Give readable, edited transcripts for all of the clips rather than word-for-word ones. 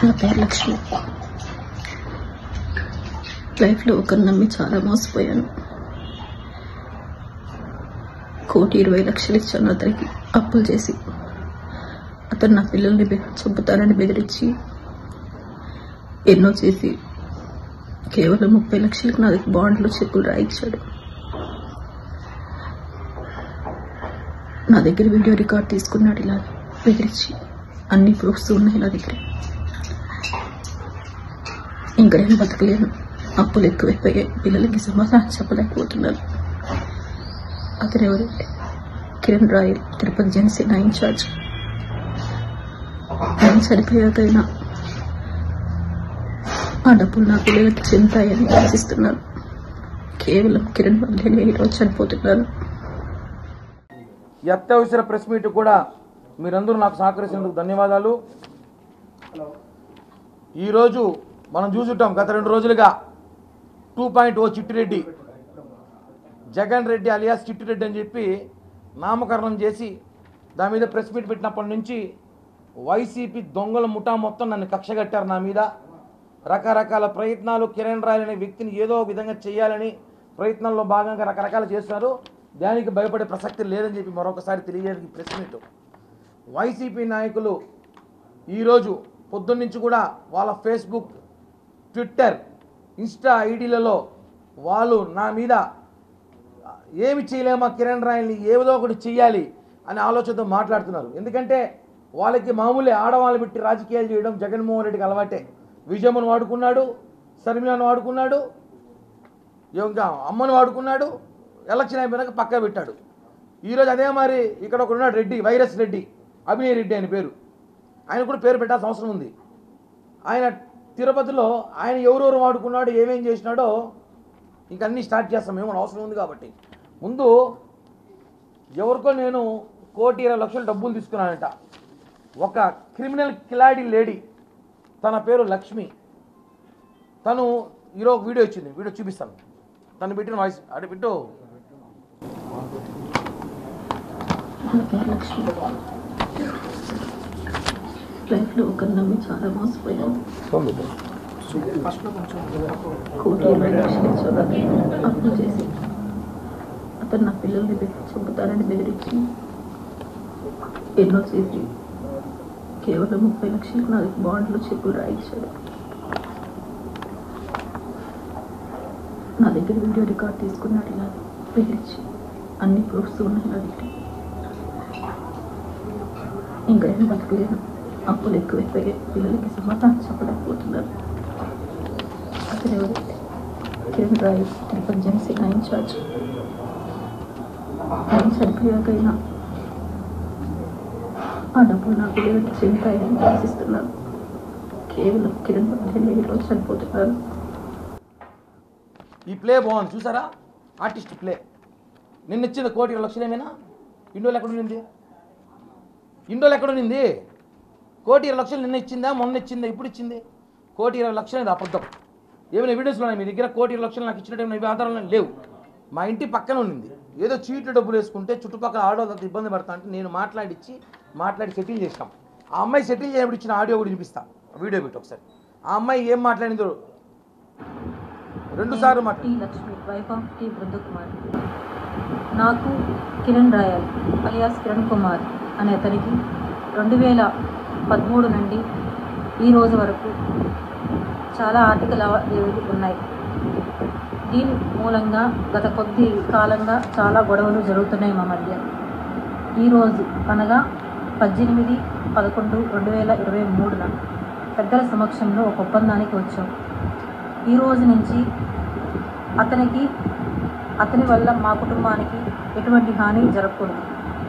నా పేరు లక్ష్మి. లైఫ్లో ఒకరు నమ్మి చాలా మోసపోయాను. 1,20,00,000 ఇచ్చాను అతనికి అప్పులు చేసి. అతను నా పిల్లల్ని చంపుతానని బెదిరించి ఎన్నో చేసి కేవలం 30 లక్షలకు నా దగ్గర బాండ్లో చెక్కులు రాయించాడు. నా దగ్గర వీడియో రికార్డ్ తీసుకున్నాడు. ఇలా బెదిరించి అన్ని ప్రూఫ్స్ ఉన్నాయి నా దగ్గర. ఇంకా నేను బతకలేను. అప్పులు ఎక్కువైపోయాయి. పిల్లలకి సమాధానం చెప్పలేకపోతున్నాను. అతను ఎవరంటే కిరణ్ రాయల్, తిరుపతి జనసేన ఇన్ఛార్జ్. నేను చనిపోయాకైనా ఆ డబ్బులు నా పిల్లలకి చెందుతాయని ఆశిస్తున్నాను. కేవలం కిరణ్ వల్లే నేను ఈరోజు చనిపోతున్నాను. ఈ అత్యవసర ప్రెస్ మీట్ కూడా మీరందరూ నాకు సహకరించినందుకు ధన్యవాదాలు. ఈరోజు మనం చూసుంటాం గత 2 రోజులుగా 2.0 చిట్టిరెడ్డి, జగన్ రెడ్డి అలియాస్ చిట్టిరెడ్డి అని చెప్పి నామకరణం చేసి దాని మీద ప్రెస్ మీట్ పెట్టినప్పటి నుంచి వైసీపీ దొంగల ముఠా మొత్తం నన్ను కక్షగట్టారు. నా మీద రకరకాల ప్రయత్నాలు, కిరణ్ రాయల్ అనే వ్యక్తిని ఏదో విధంగా చేయాలని ప్రయత్నంలో భాగంగా రకరకాలు చేస్తున్నారు. దానికి భయపడే ప్రసక్తి లేదని చెప్పి మరొకసారి తెలియజేయడానికి ప్రెస్ మీట్. వైసీపీ నాయకులు ఈరోజు పొద్దున్నుంచి కూడా వాళ్ళ ఫేస్బుక్, ట్విట్టర్, ఇన్స్టా ఐడీలలో వాళ్ళు నా మీద ఏమి చేయలేమా, కిరణ్ రాయల్ని ఏదో ఒకటి చెయ్యాలి అనే ఆలోచనతో మాట్లాడుతున్నారు. ఎందుకంటే వాళ్ళకి మామూలే ఆడవాళ్ళు పెట్టి రాజకీయాలు చేయడం జగన్మోహన్ రెడ్డికి అలవాటే. విజయమ్మను వాడుకున్నాడు, శర్మిలను వాడుకున్నాడు, ఇంకా అమ్మను వాడుకున్నాడు, ఎలక్షన్ అయిపోయినాక పక్కా పెట్టాడు. ఈరోజు అదే మరి ఇక్కడ ఒకడు ఉన్నాడు రెడ్డి, వైరస్ రెడ్డి, అభినయ్ రెడ్డి ఆయన పేరు. ఆయన కూడా పేరు పెట్టాల్సిన అవసరం ఉంది. ఆయన తిరుపతిలో ఆయన ఎవరెవరు వాడుకున్నాడు, ఏమేం చేసినాడో ఇంక అన్నీ స్టార్ట్ చేస్తాం మేము, అవసరం ఉంది కాబట్టి. ముందు ఎవరికో నేను 1,20,00,000 డబ్బులు తీసుకున్నానంట. ఒక క్రిమినల్ కిలాడి లేడీ, తన పేరు లక్ష్మి. తను ఈరోజు వీడియో ఇచ్చింది, వీడియో చూపిస్తాను. తను పెట్టిన వాయిస్ అటు పెట్టు. లైఫ్లో ఒకరు నమ్మి చాలా మోసపోయాను. 1,20,00,000 ఇచ్చాను అప్పులు చేసి. అతను నా పిల్లల్ని చంపుతానని బెదిరించి ఎన్నో చేసి కేవలం 30 లక్షలకు నా దగ్గర బాండ్లో చెక్కులు రాయించాడు. నా దగ్గర వీడియో రికార్డ్ తీసుకున్నాడు. ఇలా బెదిరించి అన్ని ప్రూఫ్స్ ఉన్నాయి నా దగ్గర. ఇంకా నేను బతకలేను. అప్పులు ఎక్కువైపోయాయి. పిల్లలకి సమాధానం చెప్పలేకపోతున్నాను. అతను ఎవరైతే కిరణ్ రాయల్, తిరుపతి జనసేన ఇన్ఛార్జ్. నేను చనిపోయాకైనా ఆ డబ్బులు నా పిల్లలకి చెందుతాయని ఆశిస్తున్నాను. కేవలం కిరణ్ వల్లే నేను ఈరోజు చనిపోతున్నాను. ఈ ప్లే బాగుంది చూసారా, ఆర్టిస్ట్ ప్లే. నిన్న ఇచ్చింది 1,20,00,000 ఏమైనా ఇండోలు ఎక్కడుంది? ఇండోలు ఎక్కడుంది? 1,20,00,000 నిన్న ఇచ్చిందా, మొన్న ఇచ్చిందా, ఇప్పుడు ఇచ్చింది? 1,20,00,000 ఇది అబద్ధం. ఏమైనా ఎవిడెన్స్లో ఉన్నాయి మీ దగ్గర? 1,20,00,000 నాకు ఇచ్చినట్టు ఏమైనా ఆధారాలు లేవు. మా ఇంటి పక్కన ఉంది. ఏదో చీట్లు డబ్బులు వేసుకుంటే చుట్టుపక్కల ఆడవాళ్ళంతా ఇబ్బంది పడతా అంటే నేను మాట్లాడి సెటిల్ చేసాం. ఆ అమ్మాయి సెటిల్ చేయబడి ఇచ్చిన ఆడియో కూడా వినిపిస్తా, వీడియో పెట్టి ఒకసారి. ఆ అమ్మాయి ఏం మాట్లాడిందో 2 సార్లు T Lakshmi, wife of T Brindakumar. నాకు కిరణ్ రాయల్ అలియాస్ కిరణ్ కుమార్ అనే అతనికి 2013 నుండి ఈ రోజు వరకు చాలా ఆర్థిక లావాదేవీలు ఉన్నాయి. దీని మూలంగా గత కొద్ది కాలంగా చాలా గొడవలు జరుగుతున్నాయి మా మధ్య. ఈరోజు అనగా 18/11/2023 పెద్దల సమక్షంలో ఒక ఒప్పందానికి వచ్చాం. ఈ రోజు నుంచి అతని వల్ల మా కుటుంబానికి ఎటువంటి హాని జరగకూడదు.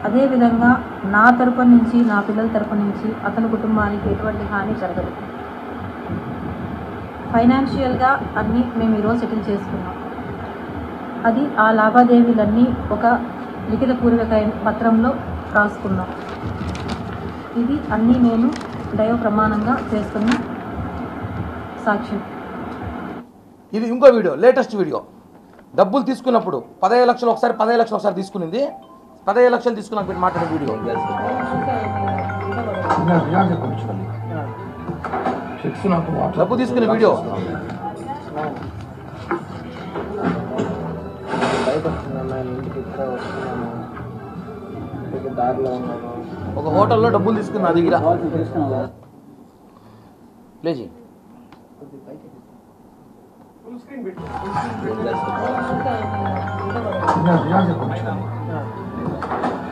అదేవిధంగా నా తరపు నుంచి, నా పిల్లల తరపు నుంచి అతని కుటుంబానికి ఎటువంటి హాని జరగదు. ఫైనాన్షియల్గా అన్నీ మేము ఈరోజు సెటిల్ చేసుకున్నాం. అది ఆ లావాదేవీలన్నీ ఒక లిఖితపూర్వక పత్రంలో రాసుకున్నాం. ఇది అన్నీ నేను దైవ ప్రమాణంగా చేస్తున్న సాక్ష్యం. ఇది ఇంకో వీడియో, లేటెస్ట్ వీడియో. డబ్బులు తీసుకున్నప్పుడు 15 లక్షలు ఒకసారి, 15 లక్షలు ఒకసారి తీసుకునింది. 15 లక్షలు తీసుకున్నాక పెట్టి మాట్లాడే వీడియో. డబ్బు తీసుకునే వీడియో ఒక హోటల్లో డబ్బులు తీసుకున్నా దగ్గర ప్లేజీ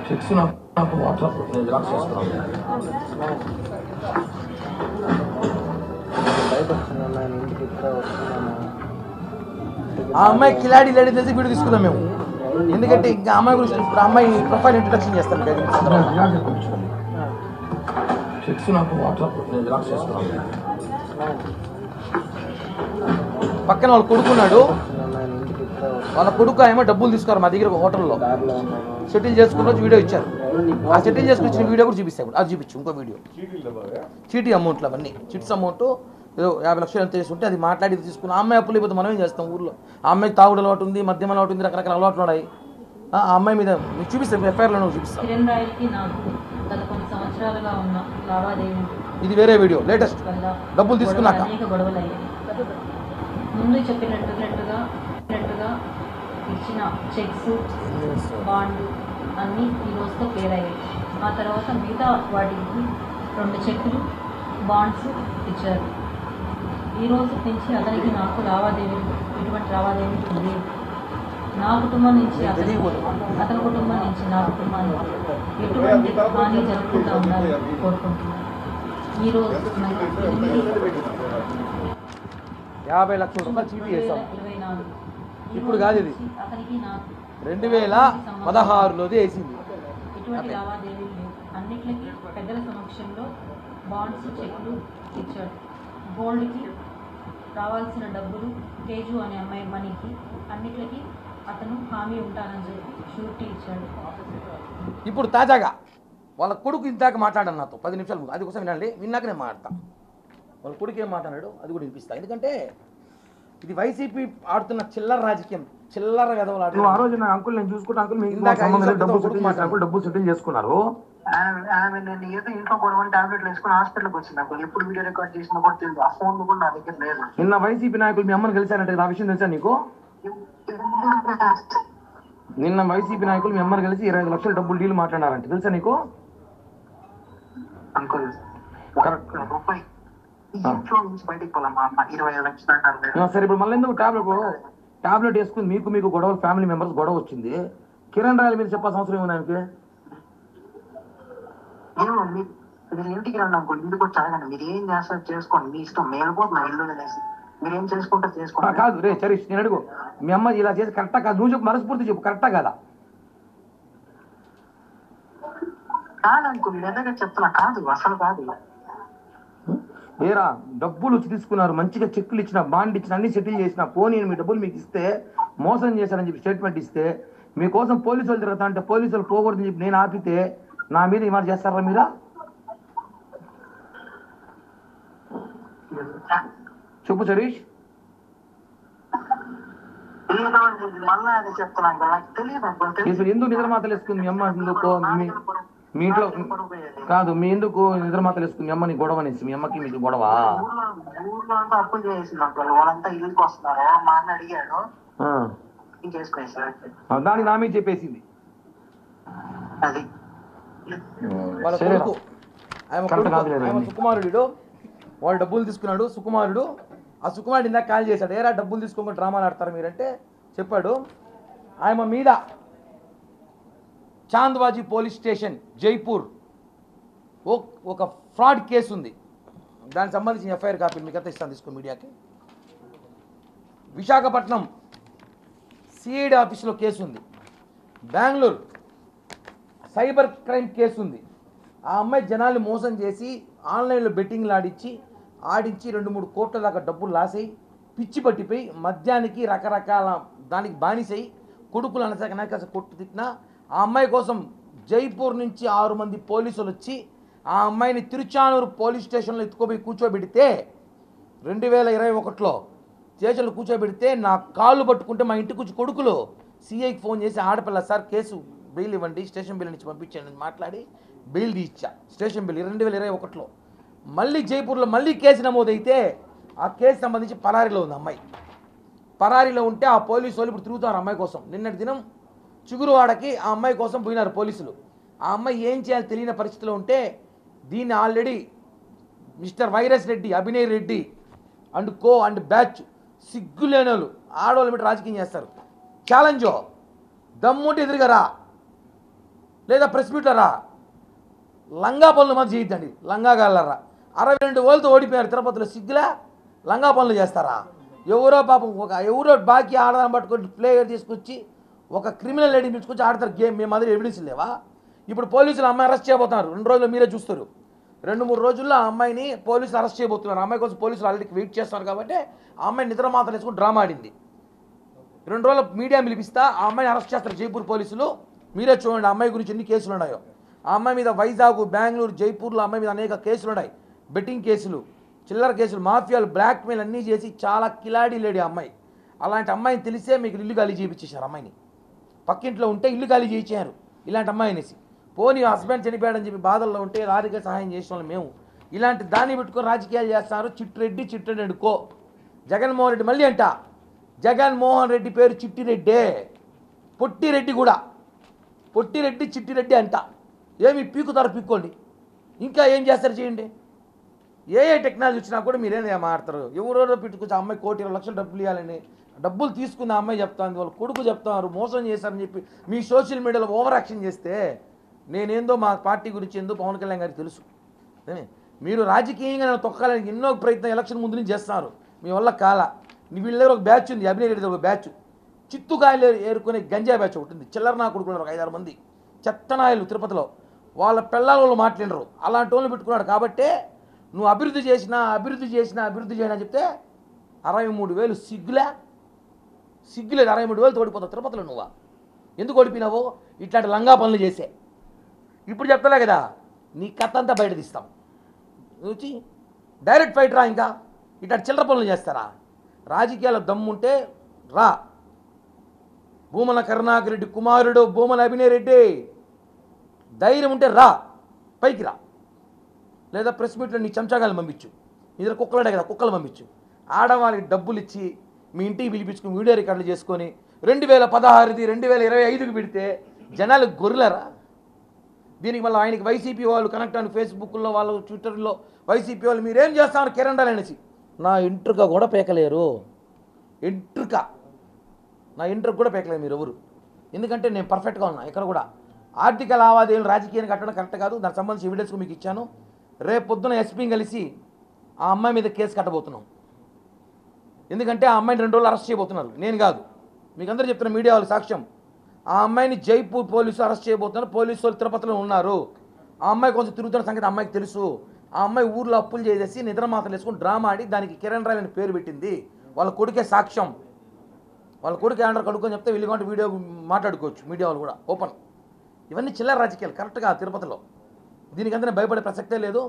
చెక్స్ నాకు వాట్సాప్ నేను జిరాక్స్ చేస్తున్నాను. ఆ అమ్మాయి కిలాడి లేడీ తెలిసి వీడియో తీసుకున్నాం మేము. ఎందుకంటే ఇంకా అమ్మాయి గురించి ఇప్పుడు అమ్మాయి ప్రొఫైల్ ఇంట్రొడక్షన్ చేస్తాను. చెక్స్ నాకు వాట్సాప్ నేను జిరాక్స్ చేస్తున్నాను. పక్కన వాళ్ళు కొడుకున్నాడు. వాళ్ళ కొడుకు ఏమో డబ్బులు తీసుకోరు మా దగ్గర హోటల్లో సెటిల్ చేసుకుంటూ వీడియో ఇచ్చారు. ఆ సెటిల్ చేసుకుని వీడియో కూడా చూపిస్తాను. అది చూపించు ఇంకో వీడియో. చీటీ అమౌంట్లు అవన్నీ చిట్స్ అమౌంట్ ఏదో 50 లక్షలు ఎంత తీసుకుంటే అది మాట్లాడి తీసుకుని ఆ అమ్మాయి అప్పులు అయిపోతే మనం ఏం చేస్తాం ఊర్లో. ఆ అమ్మాయి తాగుడు అలవాటు ఉంది, మద్యం అలవాటు ఉంది, రకరకాల అలవాట్లు ఉన్నాయి. ఆ అమ్మాయి మీద మీకు చూపిస్తాను, ఎఫ్ఐఆర్లో చూపిస్తాను. ఇది వేరే వీడియో లేటెస్ట్ డబ్బులు తీసుకున్నాక ముందు చెప్పినట్టుగా ఇచ్చిన చెక్స్ బాండ్ అన్నీ ఈ రోజుతో క్లియర్ అయ్యాయి. ఆ తర్వాత మిగతా వాటికి 2 చెక్కులు బాండ్స్ ఇచ్చారు. ఈ రోజు నుంచి అతనికి నాకు ఎటువంటి లావాదేవీలు లేదు. నా కుటుంబం నుంచి అతని కుటుంబం నుంచి నా కుటుంబానికి ఎటువంటి హాని జరగకుండా ఉండాలని కోరుకుంటున్నాను. ఈరోజు 50 లక్షల రూపాయలు చీటీ చేస్తాం. ఇప్పుడు కాదు, ఇది 2016లోది వేసింది. ఎటువంటి లావాదేవీలు లేవు. అన్నిటికీ పెద్దల సమక్షంలో బాండ్స్ చెక్లు ఇచ్చాడు. గోల్డ్కి రావాల్సిన డబ్బులు తేజు అనే అమ్మాయి మనీకి అన్నిటికీ అతను హామీ ఉంటానని చెప్పి షూరిటీ ఇచ్చాడు. ఇప్పుడు తాజాగా వాళ్ళ కొడుకు ఇందాక మాట్లాడాను నాతో 10 నిమిషాలు ముందు. అది కోసం వినండి, విన్నాక నేను మాట్లాడతాను. వాళ్ళ కొడుకు ఏం మాట్లాడాడు అది కూడా వినిపిస్తాను. ఎందుకంటే ఇది వైసీపీ ఆడుతున్న చిల్లర రాజకీయం, చిల్లర గదవలు ఆడు. ఆ రోజు నా అంకుల్ నేను చూసుకుంటే అంకుల్ మీకు డబ్బులు సెటిల్ చేసుకున్నారు. ఆమె నేను ఏదో ఇంట్లో గొడవ టాబ్లెట్లు వేసుకుని హాస్పిటల్కి వచ్చింది. నాకు ఎప్పుడు వీడియో రికార్డ్ చేసినా కూడా తెలియదు. ఆ ఫోన్ కూడా నా దగ్గర లేదు. నిన్న వైసీపీ నాయకులు మీ అమ్మని కలిశారంటే ఆ విషయం తెలుసా నీకు? నిన్న వైసీపీ నాయకులు మీ అమ్మని కలిసి 25 లక్షల డబ్బులు డీల్ మాట్లాడారంటే తెలుసా నీకు? అంకుల్ రూపాయి ఇంట్లో నుంచి బయటకు పోలా మా అమ్మ 25 లక్షలు అంటారు. సరే ఇప్పుడు మళ్ళీ ఎందుకు టాబ్లెట్ వేసుకుని మీకు గొడవ ఫ్యామిలీ మెంబర్స్ గొడవ వచ్చింది. కిరణ్ రాయల మీద చెప్పాల్సిన అవసరం ఏముంది ఆయనకి? ఏమో మీరు ఇంటికి రండి అంకుల్, ఇంటికి వచ్చి అడగండి. మీరు ఏం చేస్తారు చేసుకోండి, మీ ఇష్టం. మేలుపోతుంది నా ఇల్లు అనేసి మీరు ఏం చేసుకుంటారు చేసుకోండి. కాదు రే చరీష్, నేను అడుగు మీ అమ్మ ఇలా చేసి కరెక్టా కాదు? నువ్వు చెప్పు, మనస్ఫూర్తి చెప్పు, కరెక్టా కాదా? కాదు అంకుల్, నిజంగా చెప్తున్నా, కాదు అసలు కాదు. ఏరా డబ్బులు వచ్చి తీసుకున్నారు, మంచిగా చెక్కులు ఇచ్చిన, బాండ్ ఇచ్చిన, అన్ని సెటిల్ చేసిన, పోనీ మీ డబ్బులు మీకు ఇస్తే మోసం చేశారని చెప్పి స్టేట్మెంట్ ఇస్తే మీకోసం పోలీసు వాళ్ళు తిరుగుతా అంటే పోలీసులు పోకూడదని చెప్పి నేను ఆపితే నా మీద ఇమారు చేస్తారా మీరా? చెప్పు సరీష్. మళ్ళీ అది చెప్తున్నాను, నాకు తెలియదు. ఎందుకు నిద్రమాతలు వేసుకుంది మీ అమ్మ? ఎందుకు మీ ఇంట్లో కాదు, మీ ఎందుకు నిద్రమాతలు వేసుకుంది మీ అమ్మని గొడవ అనేసి? మీ అమ్మకి మీకు గొడవ? ఊర్లో అంతా అప్పులు చేసింది అంకుల్, వాళ్ళంతా ఇల్లుకి వస్తున్నారు. మా అన్న అడిగాడు, దానికి నా మీద చెప్పేసింది. అది వాళ్ళ కొడుకు ఆయన సుకుమారుడు, వాడు డబ్బులు తీసుకున్నాడు. సుకుమారుడు ఆ సుకుమారుడు ఇందాక కాల్ చేశాడు, ఏరా డబ్బులు తీసుకోకుండా డ్రామాలు ఆడతారు మీరంటే చెప్పాడు. ఆయన మీద చాంద్వాజీ పోలీస్ స్టేషన్ జైపూర్ ఒక ఫ్రాడ్ కేసు ఉంది. దానికి సంబంధించిన ఎఫ్ఐఆర్ కాపీ మీకు అంతా ఇస్తాను, తీసుకో మీడియాకి. విశాఖపట్నం సిఐడి ఆఫీసులో కేసు ఉంది. బెంగళూరు సైబర్ క్రైమ్ కేసు ఉంది. ఆ అమ్మాయి జనాల్ని మోసం చేసి ఆన్లైన్లో బెట్టింగ్లు ఆడించి 2-3 కోట్ల దాకా డబ్బులు లాసై పిచ్చి పట్టిపోయి మద్యానికి రకరకాల దానికి బానిసై కొడుకులు అనసాక కొట్టు తిట్టిన ఆ అమ్మాయి కోసం జైపూర్ నుంచి 6 మంది పోలీసులు వచ్చి ఆ అమ్మాయిని తిరుచానూరు పోలీస్ స్టేషన్లో ఎత్తుకోపోయి కూర్చోబెడితే 2021లో స్టేషన్లో కూర్చోబెడితే నా కాళ్ళు పట్టుకుంటే మా ఇంటికి వచ్చి కొడుకులు సిఐకి ఫోన్ చేసి, ఆడపిల్ల సార్ కేసు బెయిల్ ఇవ్వండి, స్టేషన్ బెయిల్ నుంచి పంపించండి అని మాట్లాడి బెయిల్ తీయిచ్చా. స్టేషన్ బెయిల్ 2021లో మళ్ళీ జైపూర్లో మళ్ళీ కేసు నమోదైతే ఆ కేసు సంబంధించి పరారీలో ఉంది అమ్మాయి. పరారీలో ఉంటే ఆ పోలీసు వాళ్ళు ఇప్పుడు తిరుగుతున్నారు అమ్మాయి కోసం. నిన్నటి దినం చిగురువాడకి ఆ అమ్మాయి కోసం పోయినారు పోలీసులు. ఆ అమ్మాయి ఏం చేయాలో తెలియని పరిస్థితిలో ఉంటే దీన్ని already mister virus Reddy, Abhinay Reddy and co and batch సిగ్గులేనోళ్ళు ఆడవాళ్ళు పెట్టి రాజకీయం చేస్తారు. ఛాలెంజో దమ్ముంటే ఎదురుగారా, లేదా ప్రెస్ మీట్లో రా, లంగా పనులు మాత్రం చేయొద్దండి. లంగా గాలరా 62 ఓళ్ళతో ఓడిపోయారు తిరుపతిలో. సిగ్గులా లంగా పనులు చేస్తారా? ఎవరో పాపం ఎవరో బాకీ ఆడదాన్ని పట్టుకొని ప్లేయర్ తీసుకొచ్చి ఒక క్రిమినల్ లేడీని తీసుకొచ్చి ఆడతారు గేమ్. మేము అదే ఎవిడెన్స్ లేవా? ఇప్పుడు పోలీసులు అమ్మాయి అరెస్ట్ చేయబోతున్నారు. 2 రోజులు మీరే చూస్తారు. 2-3 రోజుల్లో ఆ అమ్మాయిని పోలీసులు అరెస్ట్ చేయబోతున్నారు. అమ్మాయి కోసం పోలీసులు ఆల్రెడీ వెయిట్ చేస్తున్నారు కాబట్టి ఆ అమ్మాయి నిద్ర మాత్రం వేసుకుని డ్రామా ఆడింది. 2 రోజులు మీడియా పిలిపిస్తా ఆ అమ్మాయిని అరెస్ట్ చేస్తారు జైపూర్ పోలీసులు. మీరే చూడండి ఆ అమ్మాయి గురించి ఎన్ని కేసులు ఉన్నాయో. ఆ అమ్మాయి మీద వైజాగ్, బెంగళూరు, జైపూర్లో అమ్మాయి మీద అనేక కేసులు ఉన్నాయి. బెట్టింగ్ కేసులు, చిల్లర కేసులు, మాఫియాలు, బ్లాక్మెయిల్ అన్నీ చేసి చాలా కిలాడీ లేడీ అమ్మాయి. అలాంటి అమ్మాయిని తెలిసే మీకు ఇల్లు ఖాళీ చేయించేశారు. అమ్మాయిని పక్కింట్లో ఉంటే ఇల్లు ఖాళీ చేయించారు ఇలాంటి అమ్మాయి అనేసి. పోనీ హస్బెండ్ చనిపోయాడని చెప్పి బాధల్లో ఉంటే రాజకీయ సహాయం చేసిన వాళ్ళు మేము. ఇలాంటి దాన్ని పెట్టుకొని రాజకీయాలు చేస్తున్నారు. Chittireddy and co. జగన్మోహన్ రెడ్డి మళ్ళీ అంట, జగన్మోహన్ రెడ్డి పేరు చిట్టిరెడ్డే, పొట్టిరెడ్డి కూడా. పొట్టిరెడ్డి చిట్టిరెడ్డి అంట. ఏమి పీకుతారు పీక్కోండి, ఇంకా ఏం చేస్తారు చేయండి. ఏ టెక్నాలజీ వచ్చినా కూడా మీరేం మాట్లాడతారు. ఎవరో పెట్టుకొచ్చి అమ్మాయి 1,20 లక్షలు డబ్బులు ఇవ్వాలని డబ్బులు తీసుకున్న అమ్మాయి చెప్తాను, వాళ్ళ కొడుకు చెప్తున్నారు మోసం చేశారని చెప్పి మీ సోషల్ మీడియాలో ఓవర్ యాక్షన్ చేస్తే నేనేందో మా పార్టీ గురించి ఏందో పవన్ కళ్యాణ్ గారికి తెలుసు. మీరు రాజకీయంగా నన్ను తొక్కాలని ఎన్నో ప్రయత్నం ఎలక్షన్ ముందు నుంచి చేస్తున్నారు. మీ వల్ల కాల. వీళ్ళ దగ్గర ఒక బ్యాచ్ ఉంది, అభినయ్ రెడ్డి ఒక బ్యాచ్, చిత్తుకాయలు ఏరుకునే గంజా బ్యాచ్ ఒకటి ఉంది. చిల్లర నా కొడుకున్నారు ఒక 5-6 మంది చెత్తనాయలు తిరుపతిలో. వాళ్ళ పిల్లల వాళ్ళు మాట్లాడరు. అలాంటి వాళ్ళు పెట్టుకున్నాడు. కాబట్టే నువ్వు అభివృద్ధి చేసినా అని చెప్తే 63,000 సిగ్గులేదు. 63,000 ఓడిపోతావు తిరుపతిలో. నువ్వా ఎందుకు ఓడిపోయినావో? ఇట్లాంటి లంగా పనులు చేసే. ఇప్పుడు చెప్తలే కదా నీ కథ అంతా బయట తీస్తాం. వచ్చి డైరెక్ట్ ఫైట్ రా. ఇంకా ఇట్లాంటి చిల్లర పనులు చేస్తారా? రాజకీయాల దమ్ముంటే రా. భూమన కరుణాకర్ రెడ్డి కుమారుడు భూమన అభినయ్ రెడ్డి, ధైర్యం ఉంటే రా, పైకి రా. లేదా ప్రెస్ మీట్లో నీ చెంచాగాలు పంపించు. ఇద్దరు కుక్కలుంటాయి కదా, కుక్కలు పంపించు. ఆడవాళ్ళకి డబ్బులు ఇచ్చి మీ ఇంటికి పిలిపించుకుని వీడియో రికార్డులు చేసుకొని 2016ది 2025కి పెడితే జనాలు గొర్రెలరా? దీనికి మళ్ళీ ఆయనకి వైసీపీ వాళ్ళు కనెక్ట్ అని ఫేస్బుక్లో వాళ్ళు ట్విట్టర్లో వైసీపీ వాళ్ళు మీరేం చేస్తామని కిరణ్ అనేసి నా ఇంట్రుక కూడా పేకలేరు. నా ఇంట్రుక కూడా పేకలేరు మీరు ఎవరు. ఎందుకంటే నేను పర్ఫెక్ట్గా ఉన్నా. ఇక్కడ కూడా ఆర్థిక లావాదేవీలు రాజకీయాన్ని కట్టడం కరెక్ట్ కాదు. దానికి సంబంధించి ఎవిడెన్స్ మీకు ఇచ్చాను. రేపు పొద్దున ఎస్పీని కలిసి ఆ అమ్మాయి మీద కేసు కట్టబోతున్నాం. ఎందుకంటే ఆ అమ్మాయిని 2 రోజులు అరెస్ట్ చేయబోతున్నారు. నేను కాదు, మీకు అందరూ చెప్తున్న మీడియా వాళ్ళు సాక్ష్యం. ఆ అమ్మాయిని జైపూర్ పోలీసులు అరెస్ట్ చేయబోతున్నారు. పోలీసు వాళ్ళు తిరుపతిలో ఉన్నారు. ఆ అమ్మాయి కొంచెం తిరుగుతున్న సంగతి అమ్మాయికి తెలుసు. ఆ అమ్మాయి ఊర్లో అప్పులు చేసేసి నిద్ర మాత్రలు వేసుకుని డ్రామా ఆడి దానికి కిరణ్ రాయ్ అని పేరు పెట్టింది. వాళ్ళ కొడుకే సాక్ష్యం. వాళ్ళ కొడుకు ఏమంటారు కడుక్కొని చెప్తే వీళ్ళకంటే వీడియో మాట్లాడుకోవచ్చు మీడియా వాళ్ళు కూడా ఓపెన్. ఇవన్నీ చిల్లర రాజకీయాలు కరెక్ట్గా తిరుపతిలో. దీనికంతా భయపడే ప్రసక్తే లేదు.